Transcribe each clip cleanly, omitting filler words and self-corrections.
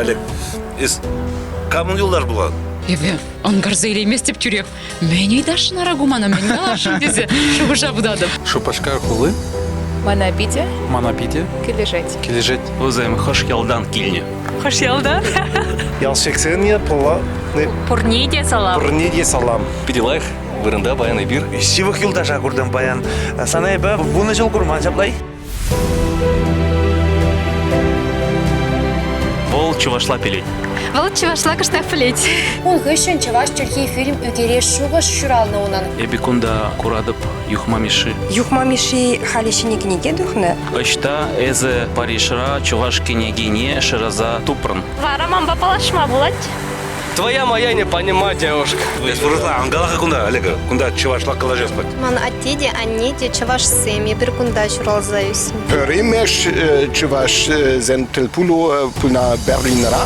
Олег, камын юлдар булган. Ебе, ангарза елемес деп жүрек. Мен үйдашын арагумана, мен налашын десе, шуғыша бұдадым. Шупашка хулы, Манапиде, манапиде, кележать. кележет. Өзім хош ялдан килне. Хош елда. Ялшексения пола Пурниде салам. пурниде салам. Пиделайх, вырында баян бир. Сивых юлдаша курдым баян. Санай ба буны жыл курман жаплай. Бол чувашла пилет. Вал чувашла кыштак плеть. Он гыщен чаваш Türkiye film үгере шуғыш шуралны унан. Эбикунда курадып юхмамиши. Юхмамиши халишини книге духны. Ышта эзе Паришра чуваш кенегине шираза тупрын. Вараман бапалашма булать. Твоя моя не понимать, девушка. Республика Ангалаха кунда, Олег, кунда чувашла калажес пат. Ман аттеде аннеде чаваш семи bir kunda şuralzayus. Perimesh чуваш зентелпулу пуна Berlinera.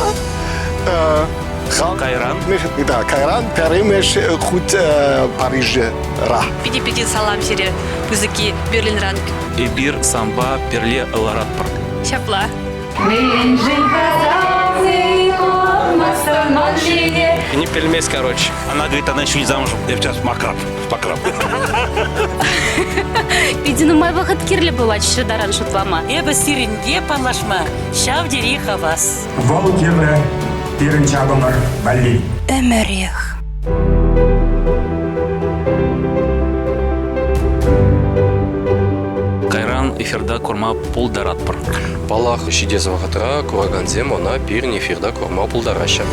Кайран. Да, Кайран, Перемеш хут Парижра. Пиди салам сире. Пузыки Берлинран. Эбир самба перле ларатпыр. Чапла. Не пельмесь, короче. Она говорит, она еще не замужем. Я сейчас макраб, макраб. Пидину май вахат кирле булать шыдаран шутлама. Эбі сиринге палашма, шав дереха вас. Вол керлі бірінші абымыр бәлі. Эмерех. Кайран эфирда курма пулдаратпыр. Палах шидезова хатра, кураганзем, она пир не эфирда корма пулдараща.